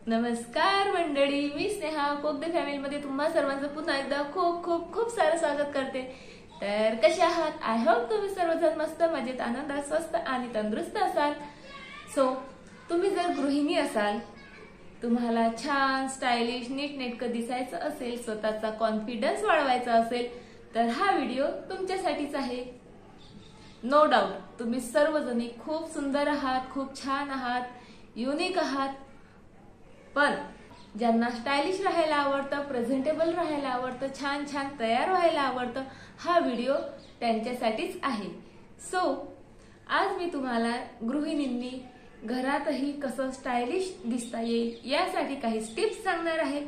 नमस्कार मंडळी, मी स्नेहा कोकदे फॅमिलीमध्ये तुम्हा सर्वांचं पुन्हा एकदा खूप खूप खूप सारं स्वागत करते। तर कसे आहात? आय होप तुम्ही सर्वजण मस्त मजेत आनंदात स्वस्त आणि तंदुरुस्त असाल। तुम्ही जर गृहिणी असाल, तुम्हाला छान स्टायलिश नीटनेटकं दिसायचं असेल, स्वतःचा कॉन्फिडन्स वाढवायचा असेल तर हा व्हिडिओ तुमच्यासाठीच आहे। नो डाऊट तुम्ही सर्वजणी खूप सुंदर आहात, खूप छान आहात, युनिक आहात, पण ज्यांना स्टायलिश राहायला आवडतं, प्रेझेंटेबल राहायला आवडतं, छान छान तयार व्हायला आवडतं, हा व्हिडिओ त्यांच्यासाठीच आहे। आज मी तुम्हाला गृहिणींनी घरातही कसं स्टायलिश दिसता येईल यासाठी काही टिप्स सांगणार आहे।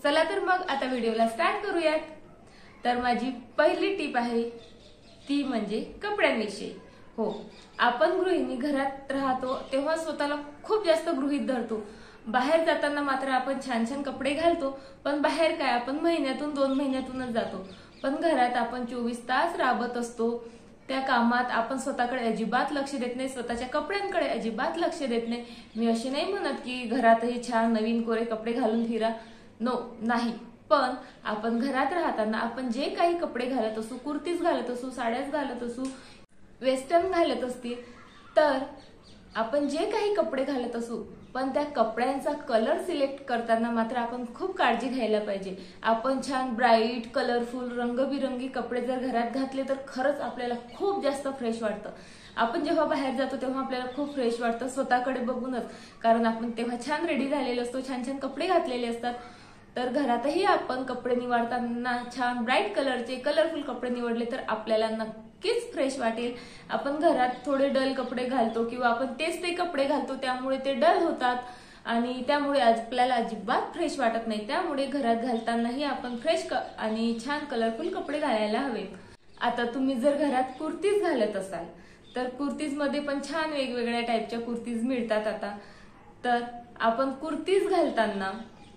चला तर मग आता व्हिडिओला स्टार्ट करूयात। तर माझी पहिली टिप आहे ती म्हणजे कपड्यांविषयी। आपण गृहिणी घरात राहतो तेव्हा स्वतःला खूप जास्त गृहीत धरतो। बाहेर जाताना मात्र आपण छान छान कपडे घालतो, पण बाहेर काय आपण महिन्यातून 2 महिन्यातूनच जातो। पण घरात आपण 24 तास राबत असतो। त्या कामात आपण स्वतःकडे अजिबात लक्ष देत नाही, स्वतःच्या कपड्यांकडे अजिबात लक्ष देत नाही। मी अशी नाही म्हणत की घरातही छान नवीन कोरे कपडे घालून फिरा, नाही, पण आपण घरात राहताना आपण जे काही कपडे घालत असू, कुर्तीज घालत असू, साड्याच घालत असू, वेस्टर्न घालत असतील, तर आपण जे काही कपडे घालत असू, पण त्या कपड्यांचा कलर सिलेक्ट करताना मात्र आपण खूप काळजी घ्यायला पाहिजे। आपण छान ब्राईट कलरफुल रंगबिरंगी कपडे जर घरात घातले तर खरंच आपल्याला खूप जास्त फ्रेश वाटतं। आपण जेव्हा बाहेर जातो तेव्हा आपल्याला खूप फ्रेश वाटतं स्वतःकडे बघूनच, कारण आपण तेव्हा छान रेडी झालेलो असतो, छान छान कपडे घातलेले असतात। तर घरातही आपण कपडे निवडताना छान ब्राईट कलरचे कलरफुल कपडे निवडले तर आपल्याला नक्कीच फ्रेश वाटेल। आपण घरात थोडे डल कपडे घालतो किंवा आपण तेच ते कपडे घालतो, त्यामुळे ते डल होतात आणि त्यामुळे आपल्याला अजिबात फ्रेश वाटत नाही। त्यामुळे घरात घालतानाही आपण फ्रेश आणि छान कलरफुल कपडे घालायला हवेत। आता तुम्ही जर घरात कुर्तीज घालत असाल तर कुर्तीज मध्ये पण छान वेगवेगळ्या टाईपच्या कुर्तीज मिळतात आता। तर आपण कुर्तीज घालताना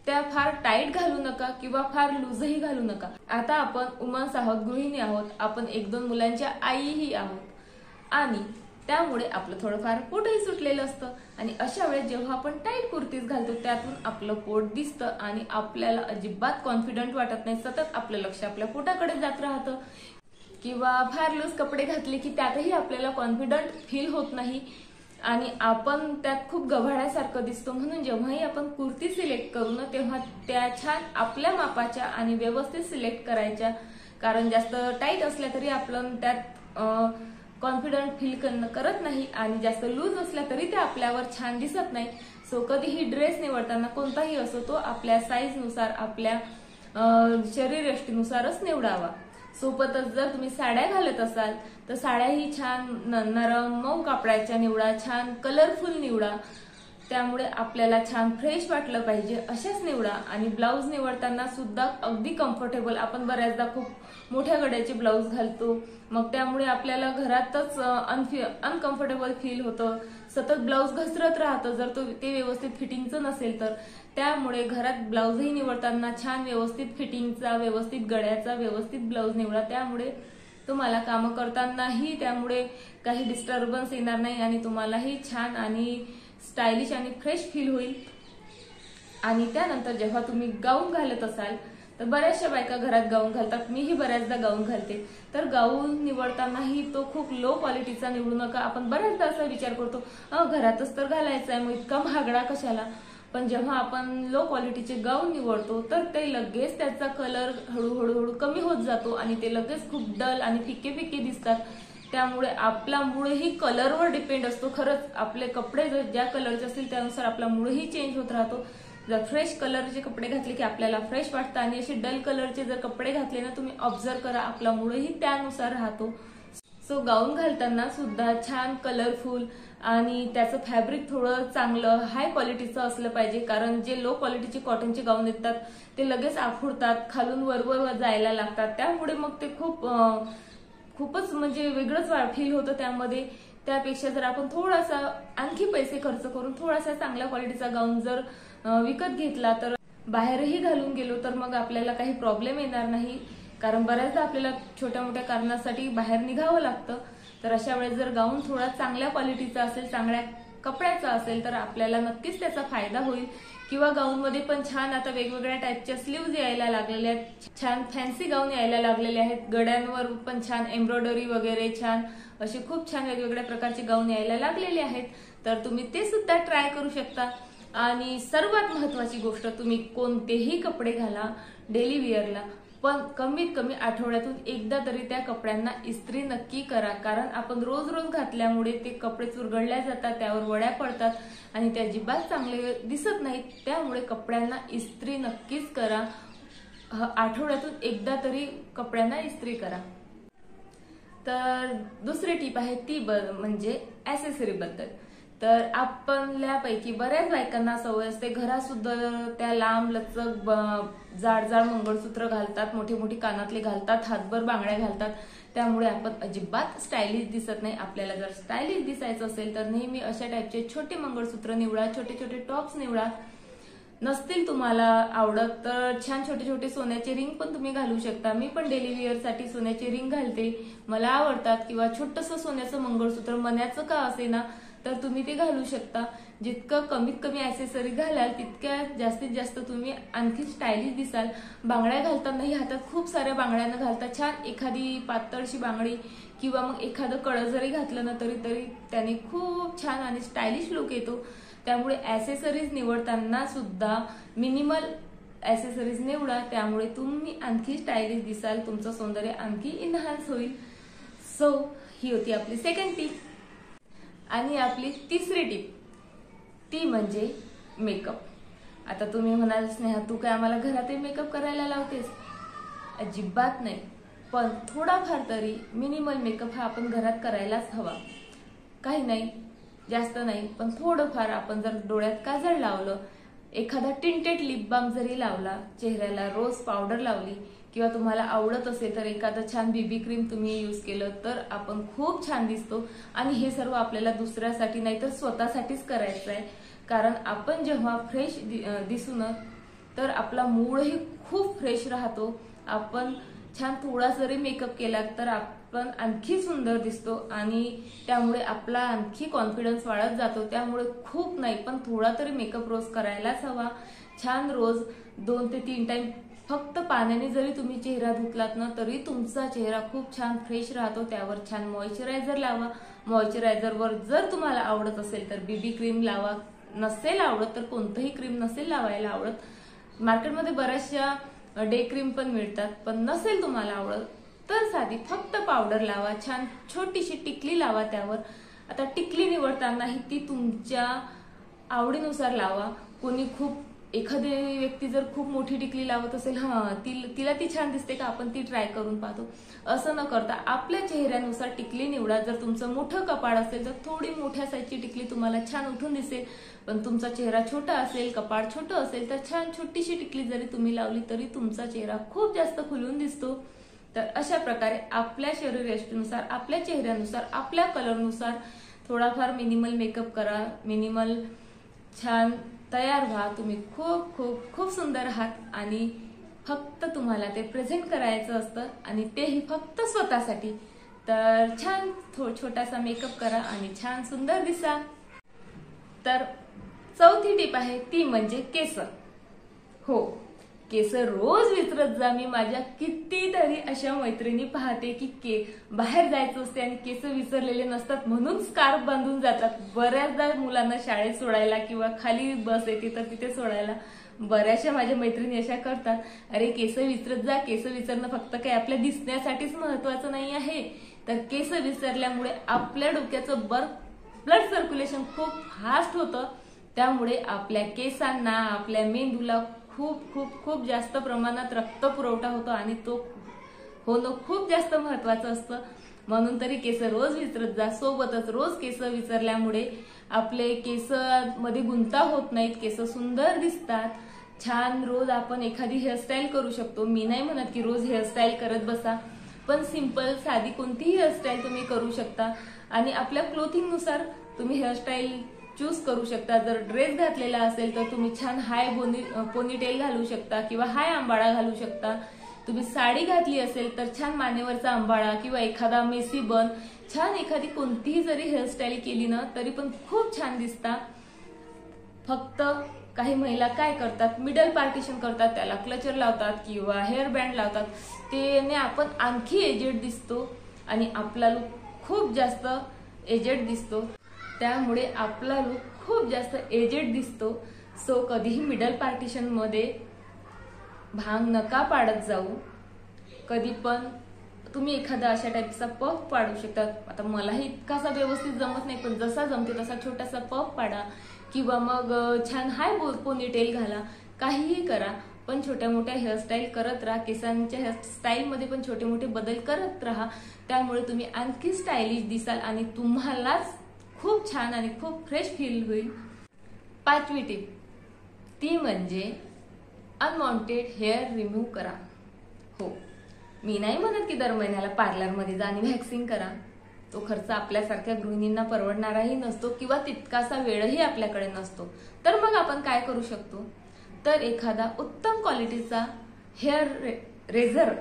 त्या फार टाईट घालू नका किंवा फार लूजही घालू नका। आता आपण वुमन्स आहोत, गृहिणी आहोत, आपण 1-2 मुलांच्या आईही आहोत आणि त्यामुळे आपलं थोडंफार पोटही सुटलेलं असतं आणि अशा वेळेस जेव्हा आपण टाईट कुर्तीज घालतो त्यातून आपलं पोट दिसतं आणि आपल्याला अजिबात कॉन्फिडंट वाटत नाही। सतत आपलं लक्ष आपल्या पोटाकडे जात राहतं किंवा फार लूज कपडे घातले की त्यातही आपल्याला कॉन्फिडंट फील होत नाही आणि आपण त्यात खूप गव्हाळ्यासारखं दिसतो। म्हणून जेव्हाही आपण कुर्ती सिलेक्ट करू ना तेव्हा त्या छान आपल्या मापाच्या आणि व्यवस्थित सिलेक्ट करायच्या, कारण जास्त टाईट असल्या तरी आपण त्यात कॉन्फिडंट फील करत नाही आणि जास्त लूज असल्या तरी ते आपल्यावर छान दिसत नाही। कधीही ड्रेस निवडताना कोणताही असो तो आपल्या साईज नुसार, आपल्या शरीरयष्टीनुसारच निवडावा। सोबतच जर तुम्ही साड्या घालत असाल तर साड्याही छान नरम मऊ कापडाच्या निवडा, छान कलरफुल निवडा, त्यामुळे आपल्याला छान फ्रेश वाटलं पाहिजे अशाच निवडा। आणि ब्लाऊज निवडताना सुद्धा अगदी कम्फर्टेबल, आपण बऱ्याचदा खूप मोठ्या गड्याचे ब्लाऊज घालतो, मग त्यामुळे आपल्याला घरातच अनकम्फर्टेबल फील होतं, सतत ब्लाऊज घसरत राहतं जर ते व्यवस्थित फिटिंगचं नसेल तर। त्यामुळे घरात ब्लाऊजही निवडताना छान व्यवस्थित फिटिंगचा, व्यवस्थित गळ्याचा, व्यवस्थित ब्लाऊज निवडा। त्यामुळे तुम्हाला कामं करतानाही त्यामुळे काही डिस्टर्बन्स येणार नाही आणि तुम्हालाही छान आणि स्टायलिश आणि फ्रेश फील होईल। आणि त्यानंतर जेव्हा तुम्ही गाऊन घालत असाल तर बऱ्याचशा बायका घरात गाऊन घालतात, मीही बऱ्याचदा गाऊन घालते, तर गाऊन निवडतानाही तो खूप लो क्वालिटीचा निवडू नका। आपण बऱ्याचदा असा विचार करतो घरातच तर घालायचा आहे, मग इतका महागडा कशाला, पण जेव्हा आपण लो क्वालिटीचे गाऊन निवडतो तर ते लगेच त्याचा कलर हळूहळू कमी होत जातो आणि ते लगेच खूप डल आणि फिके फिके दिसतात। त्यामुळे आपला मूळही कलरवर डिपेंड असतो। खरंच आपले कपडे ज्या कलरचे असतील त्यानुसार आपला मूळही चेंज होत राहतो। जर फ्रेश कलरचे कपडे घातले की आपल्याला फ्रेश वाटतं आणि असे डल कलरचे जर कपडे घातले ना, तुम्ही ऑब्झर्व करा, आपला मूळही त्यानुसार राहतो। गाऊन घालताना सुद्धा छान कलरफुल आणि त्याचं फॅब्रिक थोडं चांगलं हाय क्वालिटीचं असलं पाहिजे, कारण जे लो क्वालिटीचे कॉटनचे गाऊन येतात ते लगेच आखुडतात, खालून वरवर जायला लागतात, त्यामुळे मग ते खूपच म्हणजे वेगळंच फील होतं त्यामध्ये। त्यापेक्षा जर आपण थोडासा आणखी पैसे खर्च करून थोडासा चांगल्या क्वालिटीचा गाऊन जर विकत घेतला तर बाहेरही घालून गेलो तर मग आपल्याला काही प्रॉब्लेम येणार नाही, कारण बऱ्याचदा आपल्याला छोट्या मोठ्या कारणासाठी बाहेर निघावं लागतं। तर अशा वेळेस जर गाऊन थोडा चांगल्या क्वालिटीचा असेल, चांगल्या कपड्याचा असेल तर आपल्याला नक्कीच त्याचा फायदा होईल। किंवा गाऊन मध्ये पण छान आता वेगवेगळ्या टाईपच्या स्लीव्ज यायला लागलेल्या आहेत, छान फॅन्सी गाऊन यायला लागलेले आहेत, गड्यांवर पण छान एम्ब्रॉयडरी वगैरे छान असे खूप छान वेगवेगळ्या प्रकारचे गाऊन यायला लागलेले आहेत। तर तुम्ही ते सुद्धा ट्राय करू शकता। आणि सर्वात महत्वाची गोष्ट, तुम्ही कोणतेही कपडे घाला डेली वेअरला, पण कमीत कमी आठवड्यातून एकदा तरी त्या कपड्यांना इस्त्री नक्की करा। कारण आपण रोज रोज घातल्यामुळे ते कपडे चुरगळल्या जातात, त्यावर वड्या पडतात आणि ते अजिबात चांगले दिसत नाहीत। त्यामुळे कपड्यांना इस्त्री नक्कीच करा, आठवड्यातून एकदा तरी कपड्यांना इस्त्री करा। तर दुसरी टीप आहे ती म्हणजे ॲक्सेसरी बद्दल। तर आपल्यापैकी बऱ्याच बायकांना सवय असते, घरात सुद्धा त्या लांब लचक जाड जाड मंगळसूत्र घालतात, मोठी मोठी कानातले घालतात, हातभर बांगड्या घालतात, त्यामुळे आपण अजिबात स्टायलिश दिसत नाही। आपल्याला जर स्टायलिश दिसायचं असेल तर नेहमी अशा टाईपचे छोटे मंगळसूत्र निवडा, छोटे छोटे टॉप्स निवडा। नसतील तुम्हाला आवडत तर छान छोटे छोटे सोन्याचे रिंग पण तुम्ही घालू शकता। मी पण डेली वेअर साठी सोन्याचे रिंग घालते, मला आवडतात। किंवा छोटंसं सोन्याचं मंगळसूत्र, मण्याचं का असेना, तर तुम्ही ते घालू शकता। जितकं कमीत कमी ॲक्सेसरी घालाल तितक्या जास्तीत जास्त तुम्ही आणखी स्टायलिश दिसाल। बांगड्या घालतानाही हातात खूप साऱ्या बांगड्यानं घालता, छान एखादी पातळशी बांगडी किंवा मग एखादं कळं जरी घातलं ना तरी त्याने खूप छान आणि स्टायलिश लुक येतो। त्यामुळे ॲक्सेसरीज निवडताना सुद्धा मिनिमल ॲक्सेसरीज निवडा, त्यामुळे तुम्ही आणखी स्टायलिश दिसाल, तुमचं सौंदर्य आणखी इन्हान्स होईल। सो ही होती आपली सेकंड टीप। आणि आपली तिसरी टीप ती म्हणजे मेकअप। आता तुम्ही म्हणाल स्नेहा तू काय आम्हाला घरातही मेकअप करायला लावतेस? अजिबात नाही, पण थोडाफार तरी मिनिमल मेकअप हा आपण घरात करायलाच हवा। काही नाही, जास्त नाही, पण थोडंफार आपण जर डोळ्यात काजळ लावलं, एखादा टिंटेड लिप बाम जरी लावला, चेहऱ्याला रोज पावडर लावली, किंवा तुम्हाला आवडत असेल तर एखादं छान बीबी क्रीम तुम्ही यूज केलं तर आपण खूप छान दिसतो। आणि हे सर्व आपल्याला दुसऱ्यासाठी नाही तर स्वतःसाठीच करायचं आहे। कारण आपण जेव्हा फ्रेश दिसू ना तर आपला मूडही खूप फ्रेश राहतो। आपण छान थोडा जरी मेकअप केला तर आपण आणखी सुंदर दिसतो आणि त्यामुळे आपला आणखी कॉन्फिडन्स वाढत जातो। त्यामुळे खूप नाही पण थोडा तरी मेकअप रोज करायलाच हवा। छान रोज 2 ते 3 टाइम फक्त पाण्याने जरी तुम्ही चेहरा धुतलात ना तरी तुमचा चेहरा खूप छान फ्रेश राहतो। त्यावर छान मॉइश्चरायझर लावा। मॉइश्चरायझरवर जर तुम्हाला आवडत असेल तर बीबी क्रीम लावा, नसेल आवडत तर कोणतंही क्रीम नसेल लावायला आवडत, मार्केटमध्ये बऱ्याचशा डे क्रीम पण मिळतात, पण नसेल तुम्हाला आवडत तर साधी फक्त पावडर लावा, छान छोटीशी टिकली लावा त्यावर। आता टिकली निवडतानाही ती तुमच्या आवडीनुसार लावा। कोणी खूप एखादी व्यक्ती जर खूप मोठी टिकली लावत असेल, तिला ती छान दिसते का, आपण ती ट्राय करून पाहतो, असं न करता आपल्या चेहऱ्यानुसार टिकली निवडा। जर तुमचं मोठं कपाळ असेल तर थोडी मोठ्या साईजची टिकली तुम्हाला छान उठून दिसेल, पण तुमचा चेहरा छोटा असेल, कपाळ छोटं असेल तर छान छोटीशी टिकली जरी तुम्ही लावली तरी तुमचा चेहरा खूप जास्त खुलून दिसतो। तर अशा प्रकारे आपल्या शरीरयष्टीनुसार, आपल्या चेहऱ्यानुसार, आपल्या कलरनुसार थोडाफार मिनिमल मेकअप करा, मिनिमल छान तयार व्हा। तुम्ही खूप खूप खूप सुंदर आहात आणि फक्त तुम्हाला ते प्रेझेंट करायचं असतं आणि तेही फक्त स्वतःसाठी। तर छान छोटासा मेकअप करा आणि छान सुंदर दिसा। तर चौथी टीप आहे ती म्हणजे केस। हो, केस रोज विचारत जा। मी माझ्या कितीतरी अशा मैत्रिणी पाहते की बाहेर जायचं असते आणि केस विसरलेले नसतात म्हणून स्कार्फ बांधून जातात। बऱ्याचदा मुलांना शाळेत सोडायला किंवा खाली बस येते तर तिथे सोडायला बऱ्याचशा माझ्या मैत्रिणी अशा करतात, अरे केस विसरत जा। केस विसरणं फक्त काही आपल्या दिसण्यासाठीच महत्वाचं नाही आहे, तर केस विसरल्यामुळे आपल्या डोक्याचं ब्लड सर्क्युलेशन खूप फास्ट होतं। त्यामुळे आपल्या केसांना, आपल्या मेंदूला खूप खूप खूप जास्त प्रमाणात रक्त पुरवठा होतो आणि तो होणं खूप जास्त महत्वाचं असतं। म्हणून तरी केस रोज विसरत जा। सोबतच रोज केस विसरल्यामुळे आपले केसांमध्ये गुंता होत नाहीत, केस सुंदर दिसतात। छान रोज आपण एखादी हेअरस्टाईल करू शकतो। मी नाही म्हणत की रोज हेअरस्टाईल करत बसा, पण सिंपल साधी कोणतीही हेअरस्टाईल तुम्ही करू शकता आणि आपल्या क्लोथिंगनुसार तुम्ही हेअरस्टाईल चूज करू शकता। जर ड्रेस घातलेला असेल तर तुम्ही छान हाय पोनीटेल घालू शकता किंवा हाय आंबाडा घालू शकता तुम्ही साडी घातली असेल तर छान मानेवरचा अंबाळा किंवा एखादा मेसी बन, छान एखादी कोणतीही जरी हेअरस्टाईल केली ना तरी पण खूप छान दिसता। फक्त काही महिला काय करतात, मिडल पार्टिशन करतात, त्याला क्लचर लावतात किंवा हेअर बँड लावतात, त्याने आपण आणखी एजेड दिसतो आणि आपला लुक खूप जास्त एजेड दिसतो। त्यामुळे आपला लुक खूप जास्त एजेड दिसतो। सो कधीही मिडल पार्टिशन मध्ये भांग नका पाडत जाऊ। कधी पण तुम्ही एखादा अशा टाईपचा पफ पाडू शकता। आता मलाही इतकासा व्यवस्थित जमत नाही, पण जसा जमते तसा छोटासा पफ पाडा किंवा मग छान हाय पोनीटेल घाला, काहीही करा, पण छोट्या मोठ्या हेअरस्टाईल करत राहा। केसांच्या हेअरस्टाईल मध्ये पण छोटे मोठे बदल करत राहा, त्यामुळे तुम्ही आणखी स्टायलिश दिसाल आणि तुम्हालाच खूप छान आणि खूप फ्रेश फील होईल। 5वी टिप ती म्हणजे अनवॉन्टेड हेअर रिमूव्ह करा। हो, मी नाही म्हणत की दर महिन्याला पार्लरमध्ये जा आणि व्हॅक्सिंग करा, तो खर्च आपल्यासारख्या गृहिणींना परवडणाराही नसतो किंवा तितकासा वेळही आपल्याकडे नसतो। तर मग आपण काय करू शकतो, तर एखादा उत्तम क्वालिटीचा हेअर रेझर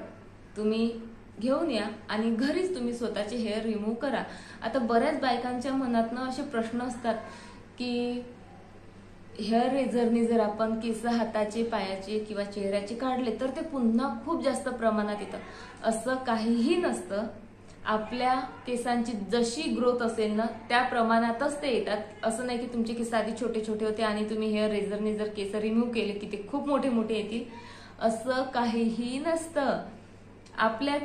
तुम्ही घेऊन या आणि घरीच तुम्ही स्वतःचे हेअर रिमूव्ह करा। आता बऱ्याच बायकांच्या मनातनं असे प्रश्न असतात की हेअर रेझरने जर आपण केस हाताचे, पायाचे किंवा चेहऱ्याचे काढले तर ते पुन्हा खूप जास्त प्रमाणात येतं। असं काहीही नसतं। आपल्या केसांची जशी ग्रोथ असेल ना त्या प्रमाणातच ते येतात। असं नाही की तुमचे केस आधी छोटे छोटे होते आणि तुम्ही हेअर रेझरने जर केस रिमूव्ह केले की ते खूप मोठे मोठे येतील, असं काहीही नसतं। आपल्या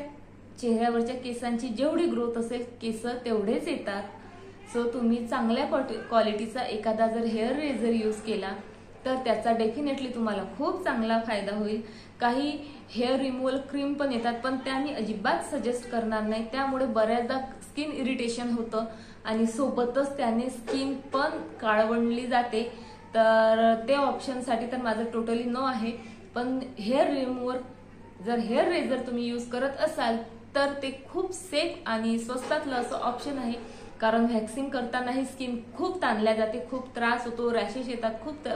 चेहऱ्यावरच्या केसांची जेवढी ग्रोथ असेल केस तेवढेच येतात। सो तुम्ही चांगल्या क्वालिटीचा एखादा जर हेअर रेझर यूज केला तर त्याचा डेफिनेटली तुम्हाला खूप चांगला फायदा होईल। काही हेअर रिमूव्हल क्रीम पण येतात, पण त्या मी अजिबात सजेस्ट करणार नाही, त्यामुळे बऱ्याचदा स्किन इरिटेशन होतं आणि सोबतच त्याने स्किन पण काळवंडली जाते। तर ते ऑप्शनसाठी तर माझं टोटली नो आहे। पण हेअर रिमूव्हर जर हेअर रेझर तुम्ही यूज करत असाल तर ते खूप सेफ आणि स्वस्तातलं असं ऑप्शन आहे, कारण व्हॅक्सिंग करतानाही स्किन खूप ताणल्या जाते, खूप त्रास होतो, रॅशेस येतात, खूप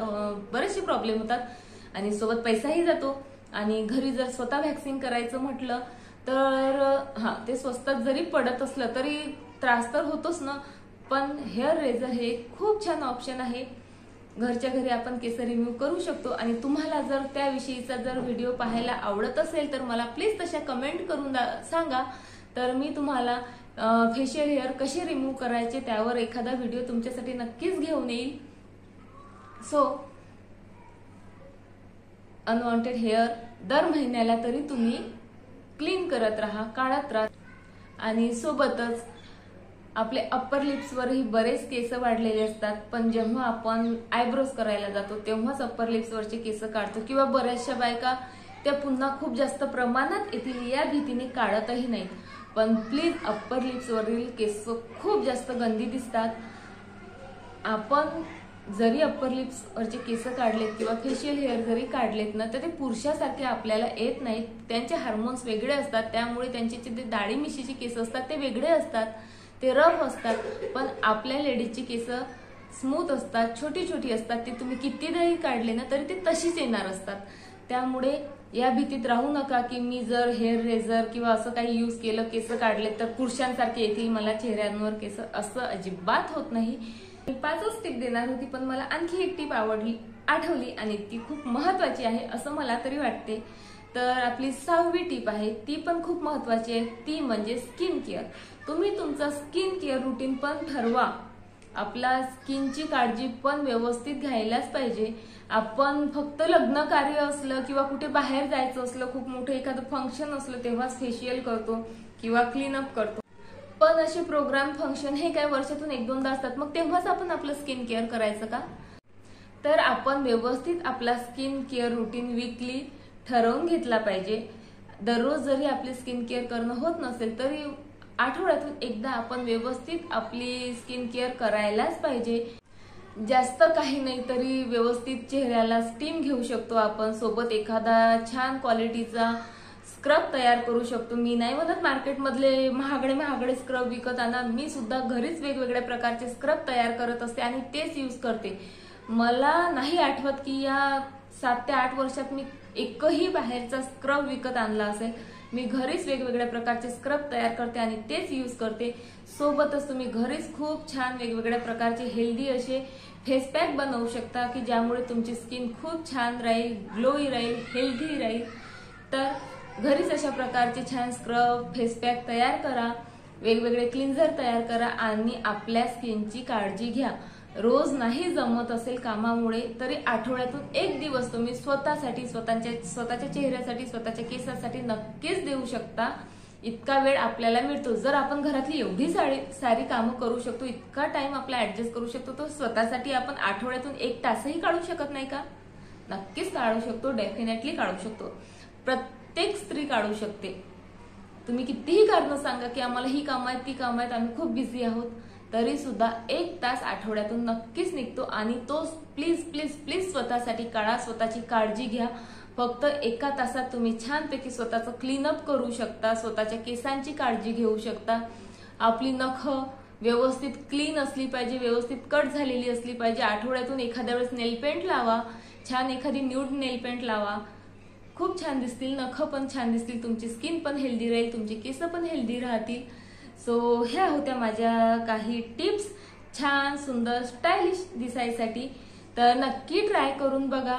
बरेचसे प्रॉब्लेम होतात आणि सोबत पैसाही जातो। आणि घरी जर स्वतः व्हॅक्सिंग करायचं म्हटलं तर ते स्वस्तात जरी पडत असलं तरी त्रास तर होतोच ना, पण हेअर रेझर हे खूप छान ऑप्शन आहे। घरच्या घरी आपण केस रिमूव्ह करू शकतो आणि तुम्हाला जर त्याविषयीचा जर व्हिडिओ पाहायला आवडत असेल तर मला प्लीज तशा कमेंट करून सांगा, तर मी तुम्हाला फेशियल हेअर कसे रिमूव्ह करायचे त्यावर एखादा व्हिडिओ तुमच्यासाठी नक्कीच घेऊन येईल। सो अनवॉन्टेड हेअर दर महिन्याला तरी तुम्ही क्लीन करत राहा, काढत राहा। आणि सोबतच आपले अप्पर लिप्सवरही बरेच केस वाढलेले असतात, पण जेव्हा आपण आयब्रोज करायला जातो तेव्हाच अप्पर लिप्सवरचे केस काढतो किंवा बऱ्याचशा बायका त्या पुन्हा खूप जास्त प्रमाणात येतील या भीतीने काढतही नाहीत। पण प्लीज अप्पर लिप्सवरील केस खूप जास्त गंदी दिसतात। आपण जरी अप्पर लिप्सवरचे केस काढलेत किंवा फेशियल हेअर जरी काढलेत ना तर ते पुरुषासारखे आपल्याला येत नाहीत। त्यांचे हार्मोन्स वेगळे असतात, त्यामुळे त्यांचे जे दाढी मिशीचे केस असतात ते वेगळे असतात, ते रफ असतात। पण आपल्या लेडीजची केस स्मूथ असतात, छोटी छोटी असतात, ते तुम्ही कितीदाही काढले ना तरी ते तशीच येणार असतात। त्यामुळे या भीतीत राहू नका की मी जर हेअर रेझर किंवा असं काही यूज केलं केस काढले तर पुरुषांसारखे येतील मला चेहऱ्यांवर केस, असं अजिबात होत नाही। मी 5च टिप देणार होती, पण मला आणखी एक टिप आठवली आणि ती खूप महत्वाची आहे असं मला तरी वाटते। तर आपली 6वी टिप आहे, ती पण खूप महत्वाची आहे, ती म्हणजे स्किन केअर। तुम्ही तुमचा स्किन केअर रुटीन पण ठरवा। आपला स्किनची काळजी पण व्यवस्थित घ्यायलाच पाहिजे। आपण फक्त लग्न कार्य असलं किंवा कुठे बाहेर जायचं असलं, खूप मोठं एखादं फंक्शन असलं तेव्हाच फेशियल करतो किंवा क्लीनअप करतो, पण असे प्रोग्राम फंक्शन हे काय वर्षातून 1-2दा असतात, मग तेव्हाच आपण आपलं स्किन केअर करायचं का? तर आपण व्यवस्थित आपला स्किन केअर रुटीन वीकली ठरवून घेतला पाहिजे। दररोज जरी आपली स्किन केअर करणं होत नसेल तरी आठवड्यातून एकदा आपण व्यवस्थित आपली स्किन केअर करायलाच पाहिजे। जास्त काही नाही तरी व्यवस्थित चेहऱ्याला स्टीम घेऊ शकतो आपण, सोबत एखादा छान क्वालिटीचा स्क्रब तयार करू शकतो। मी नाही म्हणत मार्केटमधले महागडे स्क्रब विकत आणा, मी सुद्धा घरीच वेगवेगळ्या प्रकारचे स्क्रब तयार करत असते आणि तेच यूज करते। मला नाही आठवत की या 7 ते 8 वर्षात मी एकही बाहेरचा स्क्रब विकत आणला असेल. मी घरीच वेगवेगळ्या प्रकारचे स्क्रब तयार करते आणि तेच यूज करते. सोबतच तुम्ही घरीच खूप छान वेगवेगळ्या प्रकारचे हेल्दी असे फेस पॅक बनवू शकता की ज्यामुळे तुमची स्किन खूप छान राहील, ग्लोई राहील, हेल्दी राहील. तर घरीच अशा प्रकारचे छान स्क्रब, फेस पॅक तयार करा, वेगवेगळे क्लिन्झर तयार करा आणि आपल्या स्किनची काळजी घ्या. रोज नाही जमत असेल कामामुळे तरी आठवड्यातून एक दिवस तुम्ही स्वतःसाठी, स्वतःच्या चेहऱ्यासाठी, स्वतःच्या केसासाठी नक्कीच देऊ शकता. इतका वेळ आपल्याला मिळतो. जर आपण घरातली एवढी सारी कामं करू शकतो, इतका टाइम आपला ऍडजस्ट करू शकतो, तो स्वतःसाठी आपण आठवड्यातून 1 तासही काढू शकत नाही का? नक्कीच काढू शकतो, डेफिनेटली काढू शकतो. प्रत्येक स्त्री काढू शकते. तुम्ही कितीही कारणं सांगा की आम्हाला ही कामं आहेत, ती कामं आहेत, आम्ही खूप बिझी आहोत, तरी सुद्धा 1 तास आठवड्यातून नक्कीच निघतो. आणि तो प्लीज प्लीज प्लीज स्वतःसाठी काढा. स्वतःची काळजी घ्या. फक्त 1 तासात तुम्ही छानपैकी स्वतःचं क्लीनअप करू शकता, स्वतःच्या केसांची काळजी घेऊ शकता. आपली नखं व्यवस्थित क्लीन असली पाहिजे, व्यवस्थित कट झालेली असली पाहिजे. आठवड्यातून एखाद्या वेळेस नेल पेंट लावा, छान एखादी न्यूड नेल पेंट लावा, खूप छान दिसतील, नखं पण छान दिसतील, तुमची स्किन पण हेल्दी राहील, तुमची केस पण हेल्दी राहतील. सो ह्या होत्या माझ्या काही टिप्स छान सुंदर स्टायलिश दिसायसाठी. तर नक्की ट्राय करून बघा.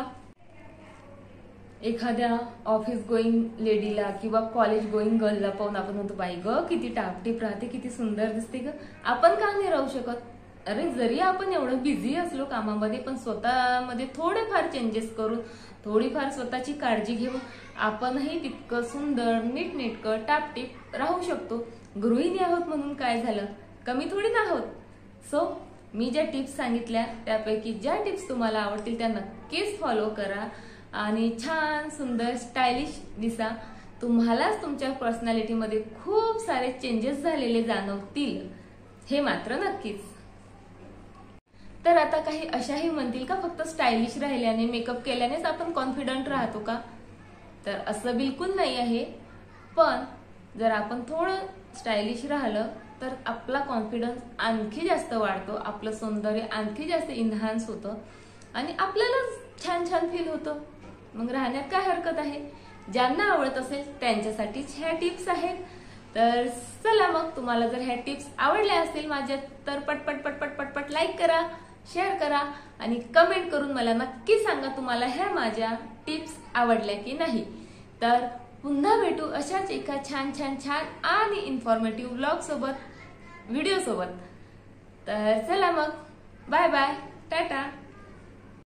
एखाद्या ऑफिस गोईंग लेडीला किंवा कॉलेज गोईंग गर्लला पाहून आपण म्हणतो, बाई ग किती टापटीप राहते, किती सुंदर दिसते ग. आपण का नाही राहू शकत? अरे जरी आपण एवढं बिझी असलो कामामध्ये, पण स्वतःमध्ये थोडेफार चेंजेस करून, थोडीफार स्वतःची काळजी घेऊन आपणही तितकं सुंदर, नीटनेटकं, टापटीप राहू शकतो. गृहिणी आहोत म्हणून काय झालं, कमी थोडी ना आहोत. सो मी ज्या टिप्स सांगितल्या त्यापैकी ज्या टिप्स तुम्हाला आवडतील त्या नक्कीच फॉलो करा आणि छान सुंदर स्टायलिश दिसा. तुम्हालाच तुमच्या पर्सनॅलिटीमध्ये खूप सारे चेंजेस झालेले जाणवतील, हे मात्र नक्कीच. तर आता काही अशाही म्हणतील का फक्त स्टायलिश राहिल्याने, मेकअप केल्यानेच आपण कॉन्फिडंट राहतो का? तर असं बिलकुल नाही आहे. पण जर आपण थोडं स्टायलिश राहिलं तर आपला कॉन्फिडन्स आणखी जास्त वाढतो, आपलं सौंदर्य आणखी जास्त इन्हान्स होतं आणि आपल्याला छान छान फील होतं. मग राहण्यात काय हरकत आहे? ज्यांना आवडत असेल त्यांच्यासाठीच ह्या टिप्स आहेत. तर चला मग, तुम्हाला जर ह्या टिप्स आवडल्या असतील माझ्या, तर पटपट पटपट पटपट लाईक करा, शेअर करा आणि कमेंट करून मला नक्की सांगा तुम्हाला ह्या माझ्या टिप्स आवडल्या की नाही. तर पुन्हा भेटू अशाच एका छान छान छान आणि इन्फॉर्मेटिव्ह व्लॉग सोबत, व्हिडिओ सोबत. तर चला मग, बाय बाय, टाटा.